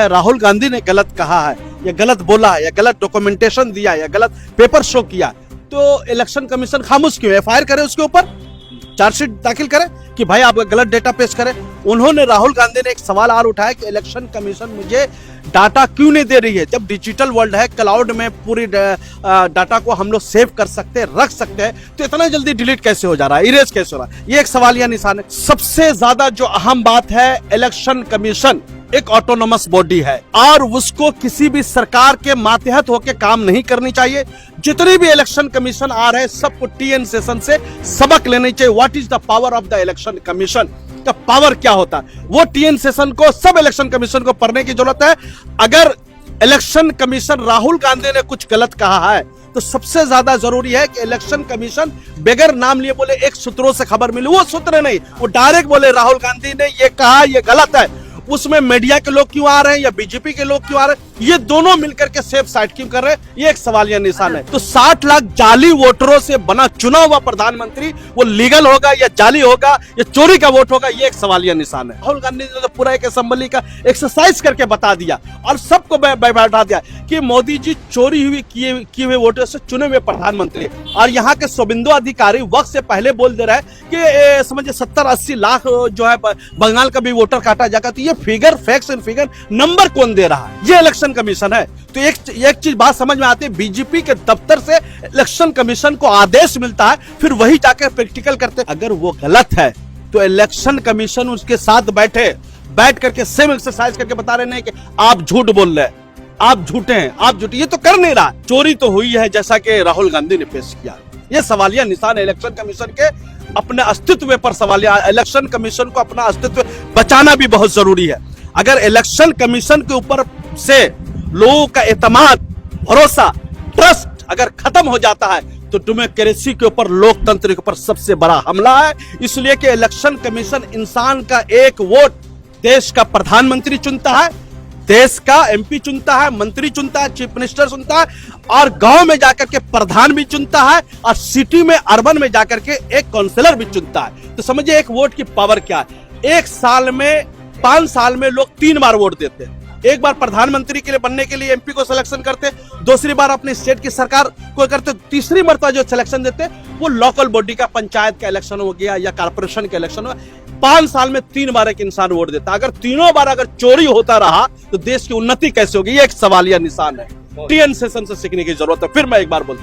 राहुल गांधी ने गलत कहा है या गलत बोला है या गलत डॉक्यूमेंटेशन दिया है या गलत पेपर शो किया, तो इलेक्शन कमीशन खामोश क्यों है? एफआईआर करे उसके ऊपर, चार्जशीट दाखिल करे कि भाई आप गलत डेटा पेश करें। उन्होंने, राहुल गांधी ने एक सवाल और उठाया कि इलेक्शन कमीशन मुझे डाटा क्यों नहीं दे रही है, जब डिजिटल वर्ल्ड है, क्लाउड में पूरी डाटा को हम लोग सेव कर सकते हैं, रख सकते हैं, तो इतना जल्दी डिलीट कैसे हो जा रहा है, इरेज कैसे हो रहा है? ये एक सवालिया निशान है। सबसे ज्यादा जो अहम बात है, इलेक्शन कमीशन एक ऑटोनोमस बॉडी है और उसको किसी भी सरकार के मातहत होकर काम नहीं करनी चाहिए। जितने भी इलेक्शन कमीशन आ रहे हैं सबको टीएन सेशन से सबक लेनी चाहिए। What is the power of the election commission, का पावर क्या होता है, वो टीएन सेशन को, सब इलेक्शन कमीशन को पढ़ने की जरूरत है। अगर इलेक्शन कमीशन, राहुल गांधी ने कुछ गलत कहा है तो सबसे ज्यादा जरूरी है कि इलेक्शन कमीशन बगैर नाम लिए बोले एक सूत्रों से खबर मिली, वो सूत्र नहीं, वो डायरेक्ट बोले राहुल गांधी ने ये कहा, ये गलत है। उसमें मीडिया के लोग क्यों आ रहे हैं या बीजेपी के लोग क्यों आ रहे हैं, ये दोनों मिलकर के सेफ साइड क्यों कर रहे हैं, ये एक सवालिया निशान है। तो 60 लाख जाली वोटरों से बना चुना हुआ प्रधानमंत्री वो लीगल होगा या जाली होगा या चोरी का वोट होगा, ये एक सवालिया निशान है। राहुल गांधी ने तो पूरा एक असेंबली का एक्सरसाइज करके बता दिया और सबको बैठा दिया कि मोदी जी चोरी हुई किए हुए वोटों से चुने हुए प्रधानमंत्री। और यहाँ के शुभेंदु अधिकारी वक्त से पहले बोल दे रहा है कि समझिए 70-80 लाख जो है बंगाल का भी वोटर काटा जाएगा। तो ये figure, facts and figure, number कौन दे रहा है? ये इलेक्शन कमीशन है। तो एक चीज बात समझ में आती है, बीजेपी के दफ्तर से इलेक्शन कमीशन को आदेश मिलता है, फिर वही जाकर प्रैक्टिकल करते। अगर वो गलत है तो इलेक्शन कमीशन उसके साथ बैठ करके सेम एक्सरसाइज करके बता रहे हैं कि आप झूठ बोल रहे हैं, आप झूठे हैं, आप झूठे। ये तो कर नहीं रहा, चोरी तो हुई है जैसा कि राहुल गांधी ने पेश किया। ये सवालिया निशान है इलेक्शन कमीशन के अपने अस्तित्व पर सवालिया। इलेक्शन कमीशन को अपना अस्तित्व बचाना भी बहुत जरूरी है। अगर इलेक्शन कमीशन के ऊपर से लोगों का एतमाद, भरोसा, ट्रस्ट अगर खत्म हो जाता है तो डेमोक्रेसी के ऊपर, लोकतंत्र के ऊपर सबसे बड़ा हमला है। इसलिए कि इलेक्शन कमीशन इंसान का एक वोट देश का प्रधानमंत्री चुनता है, देश का एमपी चुनता है, मंत्री चुनता है, चीफ मिनिस्टर चुनता है और गांव में जाकर के प्रधान भी चुनता है और सिटी में, अर्बन में जाकर के एक काउंसलर भी चुनता है। तो समझिए एक वोट की पावर क्या है। एक साल में, 5 साल में लोग 3 बार वोट देते हैं। एक बार प्रधानमंत्री के लिए बनने के लिए एमपी को सिलेक्शन करते, दूसरी बार अपने स्टेट की सरकार को करते, तीसरी मरतबा जो सिलेक्शन देते वो लोकल बॉडी का, पंचायत का इलेक्शन हो गया या कारपोरेशन का इलेक्शन हो गया। 5 साल में 3 बार एक इंसान वोट देता। अगर तीनों बार अगर चोरी होता रहा तो देश की उन्नति कैसे होगी? ये एक सवालिया निशान है। टीएन सेशन से सीखने की जरूरत है। फिर मैं एक बार बोलता हूं।